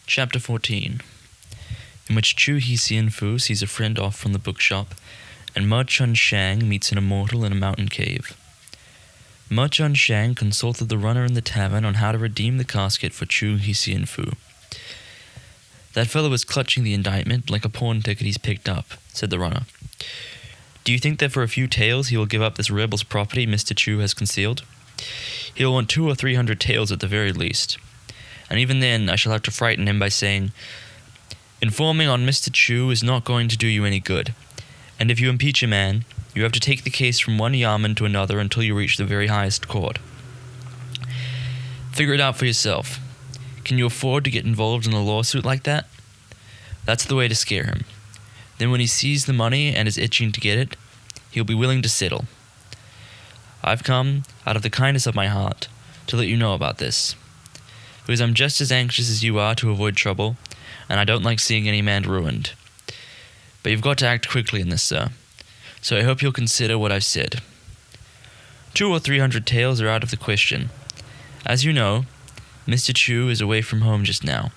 Chapter 14, in which Chu Fu sees a friend off from the bookshop, and Ma Chun-shang meets an immortal in a mountain cave. Ma Chun-shang consulted the runner in the tavern on how to redeem the casket for Chu Fu. "That fellow is clutching the indictment like a pawn ticket he's picked up," said the runner. "Do you think that for a few taels he will give up this rebel's property Mr. Chu has concealed? He'll want 200 or 300 taels at the very least. And even then I shall have to frighten him by saying, 'Informing on Mr. Chu is not going to do you any good, and if you impeach a man, you have to take the case from one yamen to another until you reach the very highest court. Figure it out for yourself. Can you afford to get involved in a lawsuit like that?' That's the way to scare him. Then when he sees the money and is itching to get it, he'll be willing to settle. I've come, out of the kindness of my heart, to let you know about this, because I'm just as anxious as you are to avoid trouble, and I don't like seeing any man ruined. But you've got to act quickly in this, sir, so I hope you'll consider what I've said. 200 or 300 taels are out of the question. As you know, Mr. Chu is away from home just now,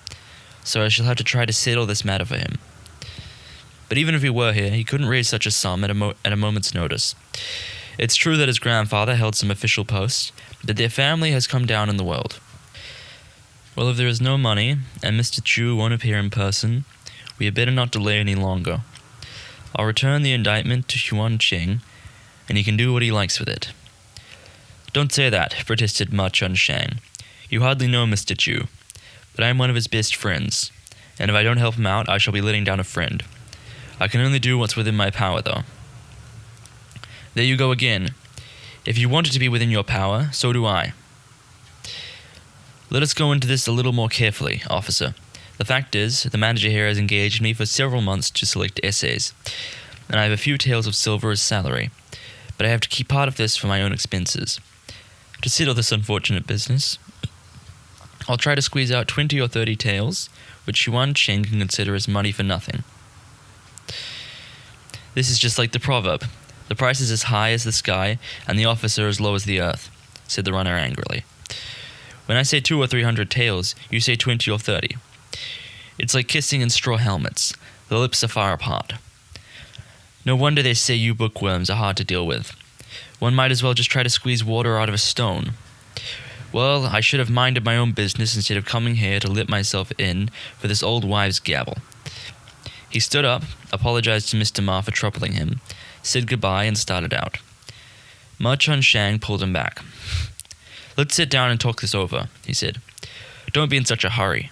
so I shall have to try to settle this matter for him. But even if he were here, he couldn't raise such a sum at a moment's notice. It's true that his grandfather held some official posts, but their family has come down in the world. Well, if there is no money, and Mr. Chu won't appear in person, we had better not delay any longer. I'll return the indictment to Huan Cheng, and he can do what he likes with it." "Don't say that," protested Ma Chun-shang. "You hardly know Mr. Chu, but I am one of his best friends, and if I don't help him out, I shall be letting down a friend. I can only do what's within my power, though." "There you go again. If you want it to be within your power, so do I. Let us go into this a little more carefully, officer. The fact is, the manager here has engaged me for several months to select essays, and I have a few taels of silver as salary, but I have to keep part of this for my own expenses. To settle this unfortunate business, I'll try to squeeze out 20 or 30 taels, which Yuan Cheng can consider as money for nothing." "This is just like the proverb. The price is as high as the sky, and the officer as low as the earth," said the runner angrily. "When I say 200 or 300 taels, you say 20 or 30. It's like kissing in straw helmets. The lips are far apart. No wonder they say you bookworms are hard to deal with. One might as well just try to squeeze water out of a stone. Well, I should have minded my own business instead of coming here to let myself in for this old wives' gabble." He stood up, apologized to Mr. Ma for troubling him, said goodbye, and started out. Ma Chun-shang pulled him back. "Let's sit down and talk this over," he said. "Don't be in such a hurry.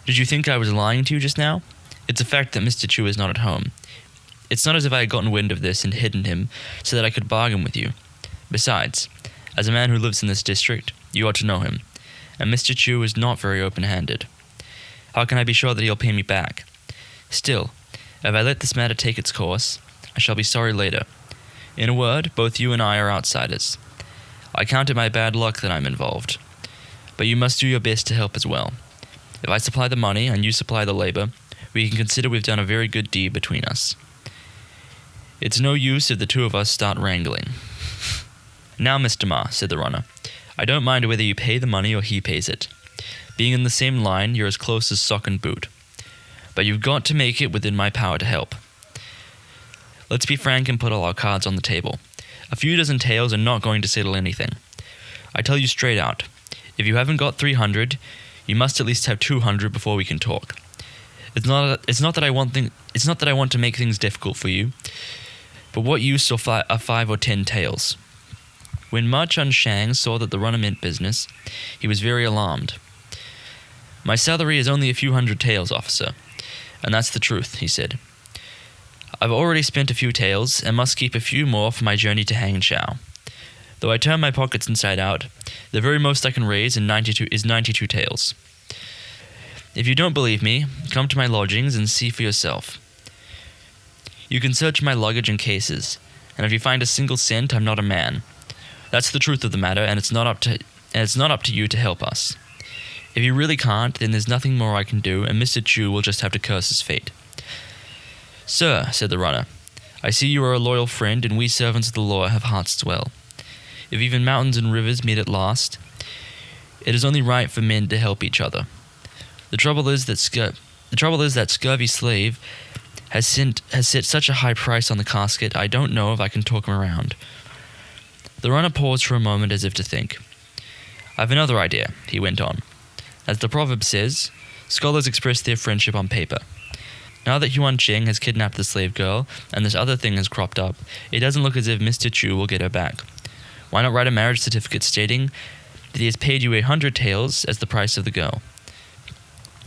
Did you think I was lying to you just now? It's a fact that Mr. Chu is not at home. It's not as if I had gotten wind of this and hidden him so that I could bargain with you. Besides, as a man who lives in this district, you ought to know him, and Mr. Chu is not very open-handed. How can I be sure that he'll pay me back? Still, if I let this matter take its course, I shall be sorry later. In a word, both you and I are outsiders. I count it my bad luck that I'm involved. But you must do your best to help as well. If I supply the money and you supply the labor, we can consider we've done a very good deed between us. It's no use if the two of us start wrangling." "Now, Mr. Ma," said the runner, "I don't mind whether you pay the money or he pays it. Being in the same line, you're as close as sock and boot. But you've got to make it within my power to help. Let's be frank and put all our cards on the table. A few dozen taels are not going to settle anything. I tell you straight out, if you haven't got 300, you must at least have 200 before we can talk. It's not that I want to make things difficult for you, but what use are 5 or 10 taels?" When Ma Chun-shang saw that the runner meant business, he was very alarmed. "My salary is only a few hundred taels, officer, and that's the truth," he said. "I've already spent a few taels, and must keep a few more for my journey to Hangzhou. Though I turn my pockets inside out, the very most I can raise is 92 taels. If you don't believe me, come to my lodgings and see for yourself. You can search my luggage and cases, and if you find a single cent, I'm not a man. That's the truth of the matter, and it's not up to you to help us. If you really can't, then there's nothing more I can do, and Mr. Chu will just have to curse his fate." "Sir," said the runner, "I see you are a loyal friend, and we servants of the law have hearts as well. If even mountains and rivers meet at last, it is only right for men to help each other. The trouble is that scurvy slave has set such a high price on the casket, I don't know if I can talk him around. The runner paused for a moment as if to think. I've another idea, he went on. As the proverb says, scholars express their friendship on paper. Now that Yuan Ching has kidnapped the slave girl, and this other thing has cropped up, it doesn't look as if Mr. Chu will get her back. Why not write a marriage certificate stating that he has paid you 100 taels as the price of the girl?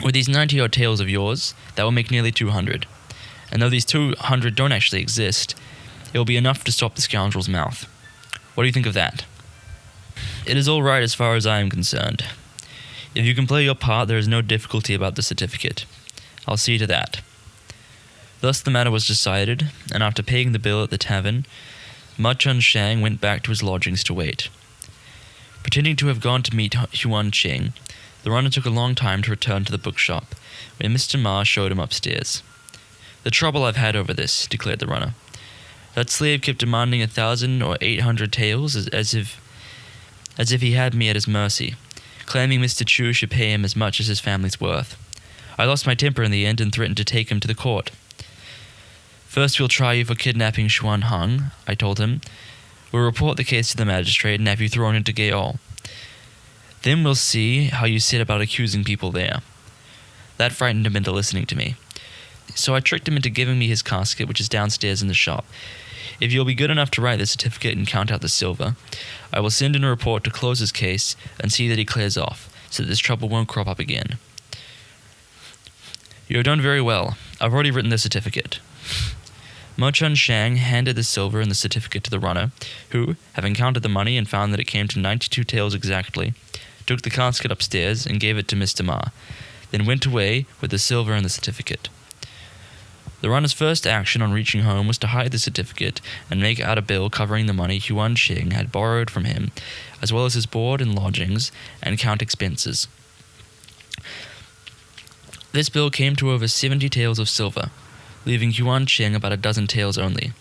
With these 90-odd taels of yours, that will make nearly 200. And though these 200 don't actually exist, it will be enough to stop the scoundrel's mouth. What do you think of that? It is all right as far as I am concerned. If you can play your part, there is no difficulty about the certificate. I'll see to that. Thus the matter was decided, and after paying the bill at the tavern, Ma Chun Shang went back to his lodgings to wait. Pretending to have gone to meet Yuan Ching, the runner took a long time to return to the bookshop, when Mr. Ma showed him upstairs. The trouble I've had over this, declared the runner. That slave kept demanding 1,000 or 800 taels as if he had me at his mercy, claiming Mr. Chu should pay him as much as his family's worth. I lost my temper in the end and threatened to take him to the court. First we'll try you for kidnapping Xuan Hung, I told him. We'll report the case to the magistrate and have you thrown into gaol. Then we'll see how you set about accusing people there. That frightened him into listening to me. So I tricked him into giving me his casket, which is downstairs in the shop. If you'll be good enough to write the certificate and count out the silver, I will send in a report to close his case and see that he clears off, so that this trouble won't crop up again. You have done very well. I've already written the certificate. Mo Chun Shang handed the silver and the certificate to the runner, who, having counted the money and found that it came to 92 taels exactly, took the casket upstairs and gave it to Mr. Ma, then went away with the silver and the certificate. The runner's first action on reaching home was to hide the certificate and make out a bill covering the money Yuan Ching had borrowed from him, as well as his board and lodgings, and count expenses. This bill came to over 70 taels of silver, leaving Yuan Ching about a dozen taels only.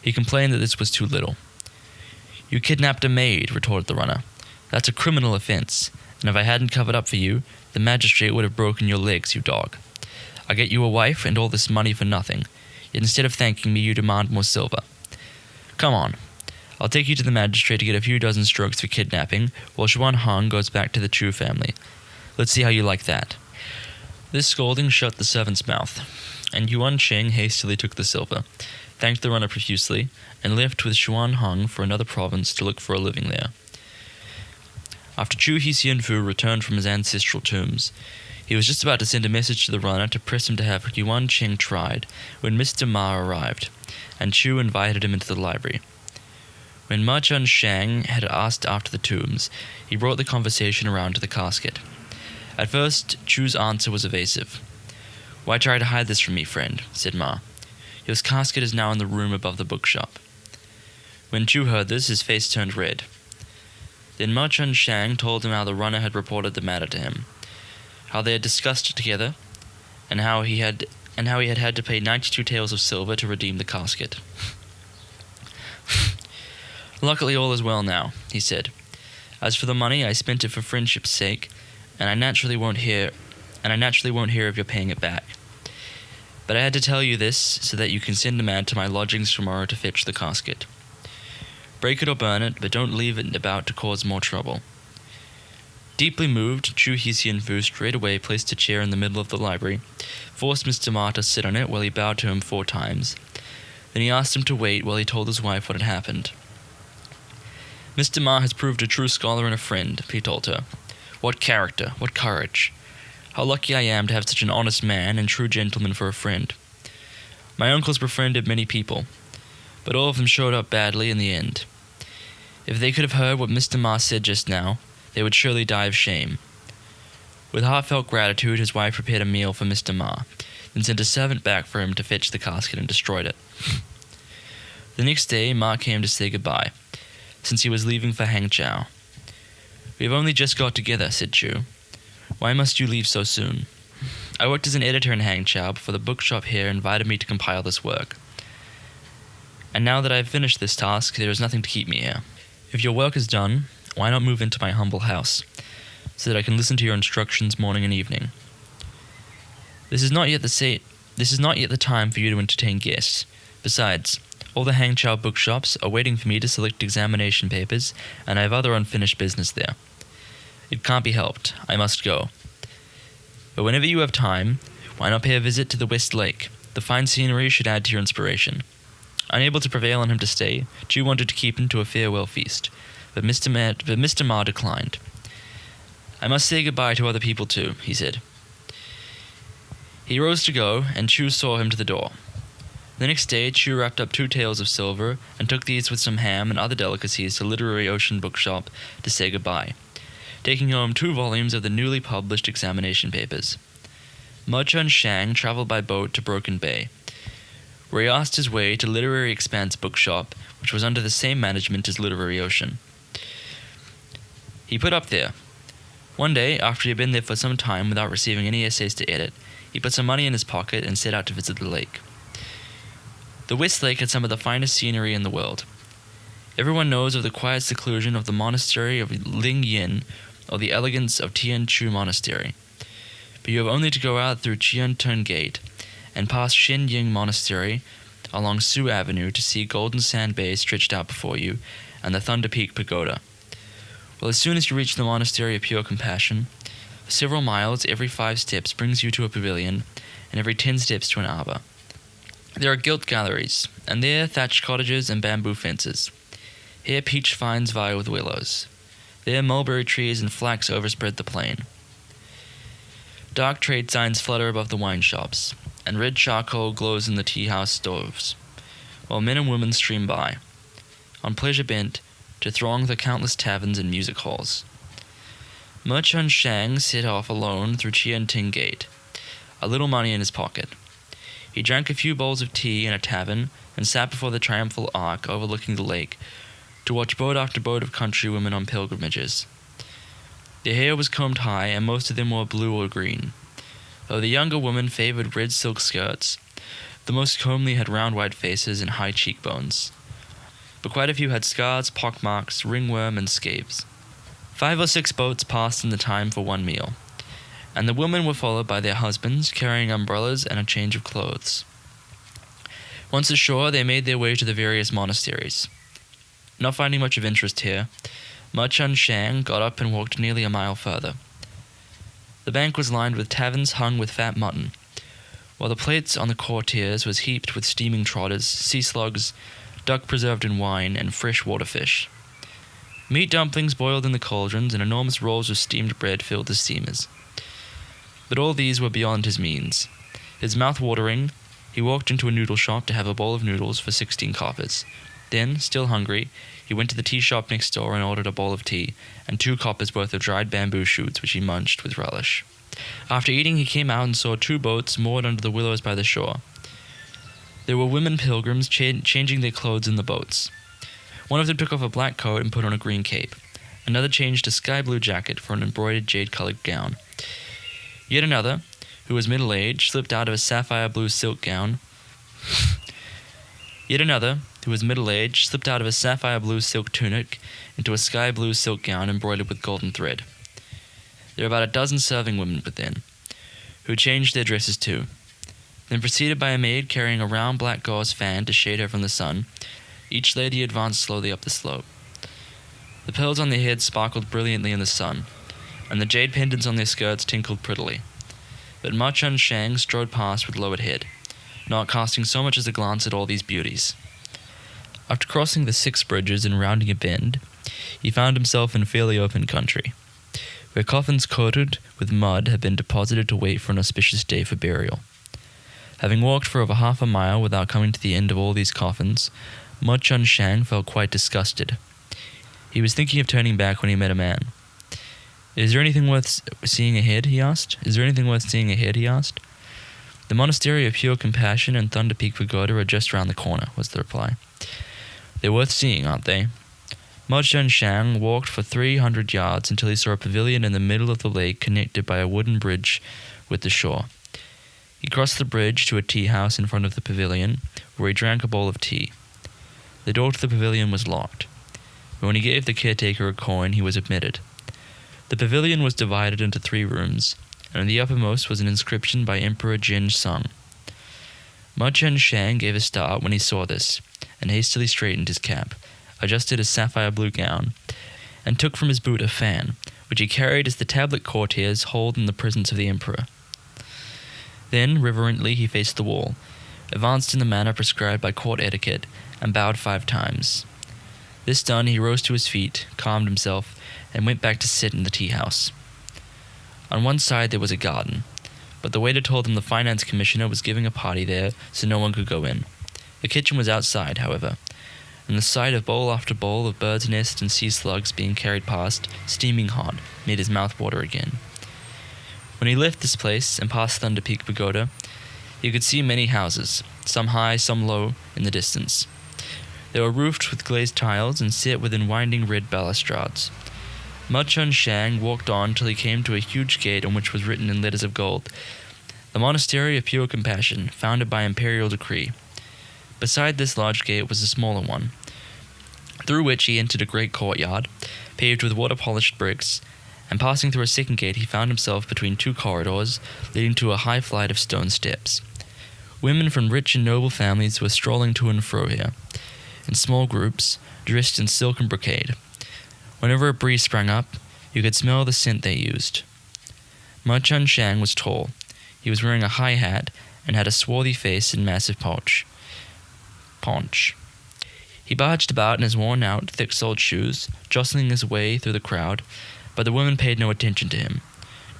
He complained that this was too little. You kidnapped a maid, retorted the runner. That's a criminal offense, and if I hadn't covered up for you, the magistrate would have broken your legs, you dog. I get you a wife and all this money for nothing, yet instead of thanking me, you demand more silver. Come on. I'll take you to the magistrate to get a few dozen strokes for kidnapping, while Xuan Hung goes back to the Chu family. Let's see how you like that. This scolding shut the servant's mouth, and Yuan Ching hastily took the silver, thanked the runner profusely, and left with Xuan Hung for another province to look for a living there. After Chu Hsienfu returned from his ancestral tombs, he was just about to send a message to the runner to press him to have Yuan Ching tried when Mr. Ma arrived, and Chu invited him into the library. When Ma Chun Shang had asked after the tombs, he brought the conversation around to the casket. At first, Chu's answer was evasive. Why try to hide this from me, friend? Said Ma. Your casket is now in the room above the bookshop. When Chu heard this, his face turned red. Then Ma Chun Shang told him how the runner had reported the matter to him, how they had discussed it together, and how he had had to pay 92 taels of silver to redeem the casket. Luckily all is well now, he said. As for the money, I spent it for friendship's sake, and I naturally won't hear of your paying it back. But I had to tell you this so that you can send a man to my lodgings tomorrow to fetch the casket. Break it or burn it, but don't leave it about to cause more trouble. Deeply moved, Chu Hsienfu straightway placed a chair in the middle of the library, forced Mr. Ma to sit on it while he bowed to him 4 times. Then he asked him to wait while he told his wife what had happened. Mr. Ma has proved a true scholar and a friend, he told her. What character, what courage. How lucky I am to have such an honest man and true gentleman for a friend. My uncles befriended many people, but all of them showed up badly in the end. If they could have heard what Mr. Ma said just now, they would surely die of shame. With heartfelt gratitude, his wife prepared a meal for Mr. Ma, then sent a servant back for him to fetch the casket and destroyed it. The next day, Ma came to say goodbye, since he was leaving for Hangzhou. We have only just got together, said Chu. Why must you leave so soon? I worked as an editor in Hangzhou before the bookshop here invited me to compile this work. And now that I have finished this task, there is nothing to keep me here. If your work is done, why not move into my humble house, so that I can listen to your instructions morning and evening? This is not yet the time for you to entertain guests. Besides, all the Hangzhou bookshops are waiting for me to select examination papers, and I have other unfinished business there. It can't be helped. I must go. But whenever you have time, why not pay a visit to the West Lake? The fine scenery should add to your inspiration. Unable to prevail on him to stay, Chu wanted to keep him to a farewell feast, but Mr. Ma declined. I must say goodbye to other people too, he said. He rose to go, and Chu saw him to the door. The next day, Chu wrapped up 2 taels of silver and took these with some ham and other delicacies to Literary Ocean Bookshop to say goodbye, taking home 2 volumes of the newly published examination papers. Mo Chun Shang traveled by boat to Broken Bay, where he asked his way to Literary Expanse Bookshop, which was under the same management as Literary Ocean. He put up there. One day, after he had been there for some time without receiving any essays to edit, he put some money in his pocket and set out to visit the lake. The West Lake had some of the finest scenery in the world. Everyone knows of the quiet seclusion of the monastery of Ling Yin or the elegance of Tian Chu Monastery. But you have only to go out through Qian Tun Gate and past Shen Ying Monastery along Su Avenue to see Golden Sand Bay stretched out before you and the Thunder Peak Pagoda. Well, as soon as you reach the Monastery of Pure Compassion, for several miles every 5 steps brings you to a pavilion, and every 10 steps to an arbor. There are gilt galleries, and there thatched cottages and bamboo fences. Here peach vines vie with willows. There mulberry trees and flax overspread the plain. Dark trade signs flutter above the wine shops, and red charcoal glows in the tea-house stoves, while men and women stream by, on pleasure bent, to throng the countless taverns and music halls. Mo Chun Shang set off alone through Qian Ting Gate, a little money in his pocket. He drank a few bowls of tea in a tavern and sat before the triumphal arch overlooking the lake to watch boat after boat of countrywomen on pilgrimages. Their hair was combed high, and most of them wore blue or green. Though the younger women favored red silk skirts, the most comely had round white faces and high cheekbones. But quite a few had scars, pockmarks, ringworm, and scabs. 5 or 6 boats passed in the time for one meal, and the women were followed by their husbands, carrying umbrellas and a change of clothes. Once ashore, they made their way to the various monasteries. Not finding much of interest here, Mo Chun Shang got up and walked nearly a mile further. The bank was lined with taverns hung with fat mutton, while the plates on the courtiers was heaped with steaming trotters, sea slugs, duck preserved in wine, and fresh water fish. Meat dumplings boiled in the cauldrons, and enormous rolls of steamed bread filled the steamers. But all these were beyond his means. His mouth watering, he walked into a noodle shop to have a bowl of noodles for 16 coppers. Then, still hungry, he went to the tea shop next door and ordered a bowl of tea, and 2 coppers worth of dried bamboo shoots, which he munched with relish. After eating, he came out and saw 2 boats moored under the willows by the shore. There were women pilgrims changing their clothes in the boats. One of them took off a black coat and put on a green cape. Another changed a sky-blue jacket for an embroidered jade-colored gown. Yet another, who was middle-aged, slipped out of a sapphire-blue silk gown. Yet another, who was middle-aged, slipped out of a sapphire-blue silk tunic into a sky-blue silk gown embroidered with golden thread. There were about a dozen serving women within, who changed their dresses too. Then, preceded by a maid carrying a round black gauze fan to shade her from the sun, each lady advanced slowly up the slope. The pearls on their heads sparkled brilliantly in the sun, and the jade pendants on their skirts tinkled prettily. But Mo Chun Shang strode past with lowered head, not casting so much as a glance at all these beauties. After crossing the 6 bridges and rounding a bend, he found himself in fairly open country, where coffins coated with mud had been deposited to wait for an auspicious day for burial. Having walked for over half a mile without coming to the end of all these coffins, Mo Chun Shang felt quite disgusted. He was thinking of turning back when he met a man. "Is there anything worth seeing ahead?" he asked. "The Monastery of Pure Compassion and Thunder Peak Pagoda are just round the corner," was the reply. "They're worth seeing, aren't they?" Mo Chun Shang walked for 300 yards until he saw a pavilion in the middle of the lake connected by a wooden bridge with the shore. He crossed the bridge to a tea house in front of the pavilion, where he drank a bowl of tea. The door to the pavilion was locked, but when he gave the caretaker a coin, he was admitted. The pavilion was divided into 3 rooms, and on the uppermost was an inscription by Emperor Jin Sung. Ma Chun-shang gave a start when he saw this, and hastily straightened his cap, adjusted his sapphire blue gown, and took from his boot a fan, which he carried as the tablet courtiers hold in the presence of the emperor. Then, reverently, he faced the wall, advanced in the manner prescribed by court etiquette, and bowed 5 times. This done, he rose to his feet, calmed himself, and went back to sit in the tea-house. On one side there was a garden, but the waiter told him the finance commissioner was giving a party there, so no one could go in. The kitchen was outside, however, and the sight of bowl after bowl of birds' nests and sea slugs being carried past, steaming hot, made his mouth water again. When he left this place and passed Thunder Peak Pagoda, he could see many houses, some high, some low, in the distance. They were roofed with glazed tiles and set within winding red balustrades. Ma Chun-shang walked on till he came to a huge gate on which was written in letters of gold, "The Monastery of Pure Compassion, founded by imperial decree." Beside this large gate was a smaller one, through which he entered a great courtyard, paved with water-polished bricks, and passing through a second gate he found himself between 2 corridors leading to a high flight of stone steps. Women from rich and noble families were strolling to and fro here, in small groups, dressed in silk and brocade. Whenever a breeze sprang up, you could smell the scent they used. Ma Chun-shang was tall. He was wearing a high hat and had a swarthy face and massive paunch. He barged about in his worn-out, thick-soled shoes, jostling his way through the crowd, but the women paid no attention to him,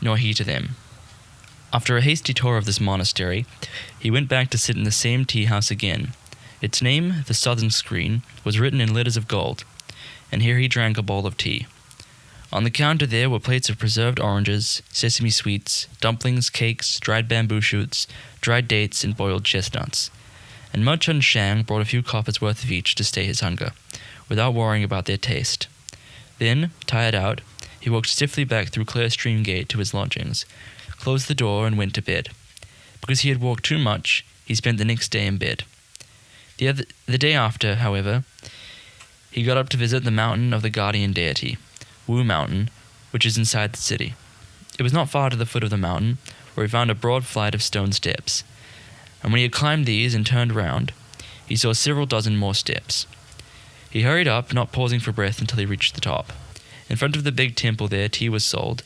nor he to them. After a hasty tour of this monastery, he went back to sit in the same tea-house again. Its name, the Southern Screen, was written in letters of gold, and here he drank a bowl of tea. On the counter there were plates of preserved oranges, sesame sweets, dumplings, cakes, dried bamboo shoots, dried dates, and boiled chestnuts. And Ma Chun-shang brought a few coppers worth of each to stay his hunger, without worrying about their taste. Then, tired out, he walked stiffly back through Clear Stream Gate to his lodgings, closed the door, and went to bed. Because he had walked too much, he spent the next day in bed. The day after, however, he got up to visit the mountain of the guardian deity, Wu Mountain, which is inside the city. It was not far to the foot of the mountain, where he found a broad flight of stone steps. And when he had climbed these and turned round, he saw several dozen more steps. He hurried up, not pausing for breath until he reached the top. In front of the big temple there, tea was sold,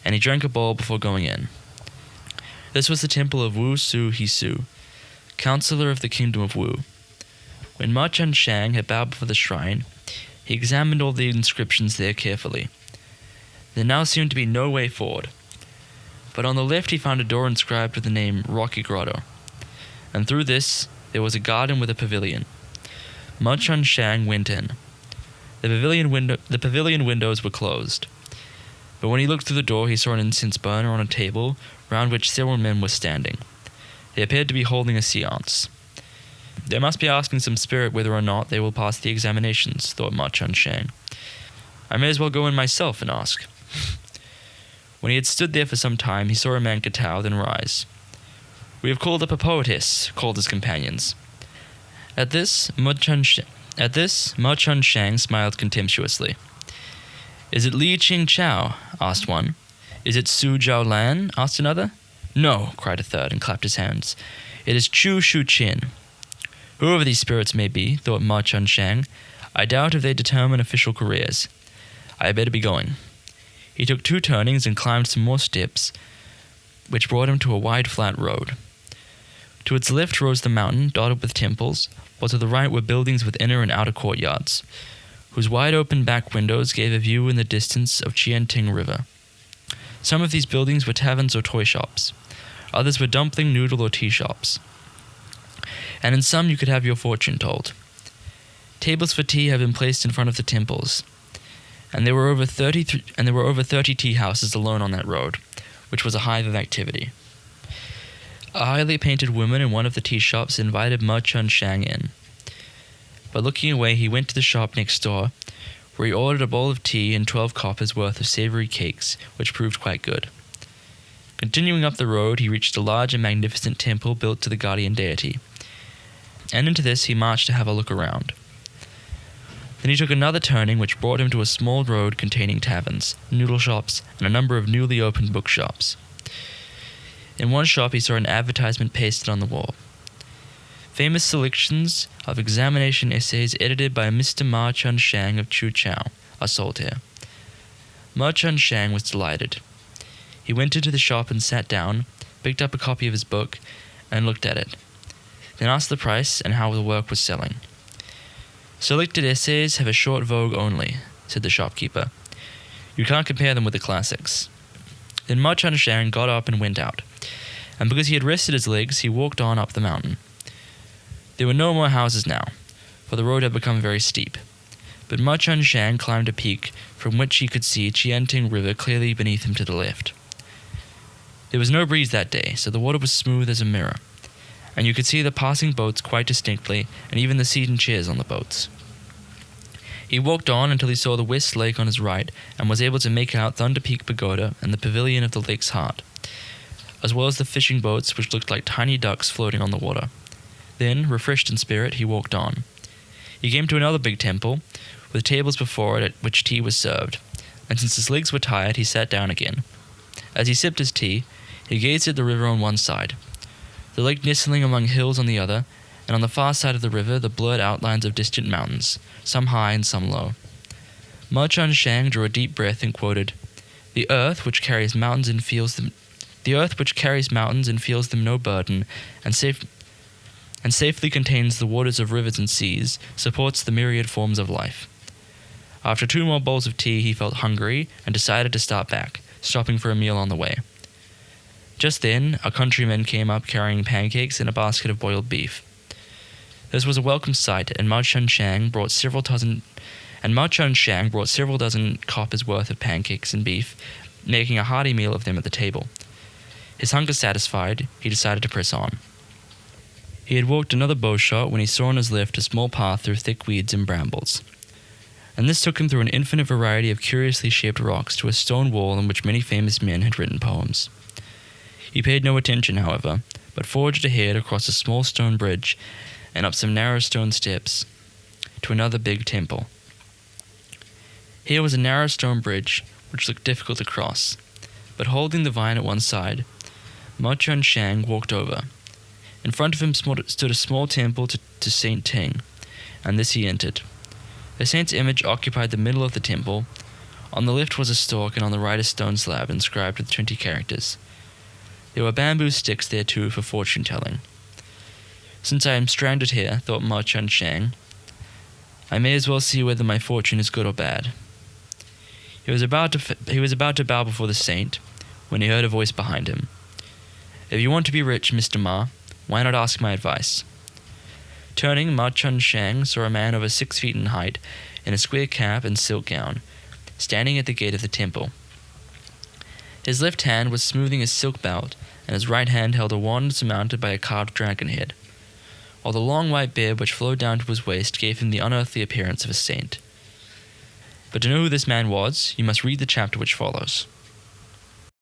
and he drank a bowl before going in. This was the temple of Wu Su Hisu, counselor of the kingdom of Wu. When Ma Chun-shang had bowed before the shrine, he examined all the inscriptions there carefully. There now seemed to be no way forward, but on the left he found a door inscribed with the name Rocky Grotto, and through this there was a garden with a pavilion. Ma Chun-shang went in. The pavilion windows were closed, but when he looked through the door he saw an incense burner on a table round which several men were standing. They appeared to be holding a séance. They must be asking some spirit whether or not they will pass the examinations, thought Ma Chun-shang. I may as well go in myself and ask. When he had stood there for some time, he saw a man kowtow, then rise. "We have called up a poetess," called his companions. At this, Ma Chun-shang smiled contemptuously. "Is it Li Ching-chow?" asked one. "Is it Su Zhao-lan?" asked another. "No," cried a third, and clapped his hands. "It is Chu Shu-chin." Whoever these spirits may be, thought Ma Chun-shang, I doubt if they determine official careers. I had better be going. He took 2 turnings and climbed some more steps, which brought him to a wide flat road. To its left rose the mountain, dotted with temples, while to the right were buildings with inner and outer courtyards, whose wide-open back windows gave a view in the distance of Chianting River. Some of these buildings were taverns or toy shops. Others were dumpling, noodle, or tea shops. And in some you could have your fortune told. Tables for tea had been placed in front of the temples, and there were over 30 tea houses alone on that road, which was a hive of activity. A highly painted woman in one of the tea shops invited Ma Chun-shang in. But looking away, he went to the shop next door, where he ordered a bowl of tea and 12 coppers worth of savory cakes, which proved quite good. Continuing up the road, he reached a large and magnificent temple built to the guardian deity, and into this he marched to have a look around. Then he took another turning which brought him to a small road containing taverns, noodle shops, and a number of newly opened bookshops. In one shop he saw an advertisement pasted on the wall. Famous selections of examination essays edited by Mr. Ma Chun Shang of Chu Chao are sold here. Ma Chun Shang was delighted. He went into the shop and sat down, picked up a copy of his book, and looked at it. Then asked the price and how the work was selling. "Selected essays have a short vogue only," said the shopkeeper. "You can't compare them with the classics." Then Ma Chun Shang got up and went out, and because he had rested his legs, he walked on up the mountain. There were no more houses now, for the road had become very steep. But Ma Chun Shang climbed a peak from which he could see Chianting River clearly beneath him to the left. There was no breeze that day, so the water was smooth as a mirror, and you could see the passing boats quite distinctly, and even the seat and chairs on the boats. He walked on until he saw the West Lake on his right, and was able to make out Thunder Peak Pagoda and the pavilion of the lake's heart, as well as the fishing boats which looked like tiny ducks floating on the water. Then, refreshed in spirit, he walked on. He came to another big temple, with tables before it at which tea was served, and since his legs were tired, he sat down again. As he sipped his tea, he gazed at the river on one side, the lake nestling among hills on the other, and on the far side of the river the blurred outlines of distant mountains, some high and some low. Ma Chun Shang drew a deep breath and quoted, "The earth which carries mountains and feels them no burden, and safely contains the waters of rivers and seas, supports the myriad forms of life." After 2 more bowls of tea, he felt hungry and decided to start back, stopping for a meal on the way. Just then, a countryman came up carrying pancakes and a basket of boiled beef. This was a welcome sight, and Ma Chun Shang brought several dozen coppers worth of pancakes and beef, making a hearty meal of them at the table. His hunger satisfied, he decided to press on. He had walked another bow shot when he saw on his left a small path through thick weeds and brambles, and this took him through an infinite variety of curiously shaped rocks to a stone wall on which many famous men had written poems. He paid no attention, however, but forged ahead across a small stone bridge and up some narrow stone steps to another big temple. Here was a narrow stone bridge which looked difficult to cross, but holding the vine at one side, Ma Chun Shang walked over. In front of him stood a small temple to Saint Ting, and this he entered. The saint's image occupied the middle of the temple. On the left was a stalk, and on the right a stone slab inscribed with 20 characters. There were bamboo sticks there too for fortune-telling. "Since I am stranded here," thought Ma Chun Shang, "I may as well see whether my fortune is good or bad." He was about to bow before the saint when he heard a voice behind him. "If you want to be rich, Mr. Ma, why not ask my advice?" Turning, Ma Chun Shang saw a man over 6 feet in height, in a square cap and silk gown, standing at the gate of the temple. His left hand was smoothing his silk belt, and his right hand held a wand surmounted by a carved dragon head, while the long white beard which flowed down to his waist gave him the unearthly appearance of a saint. But to know who this man was, you must read the chapter which follows.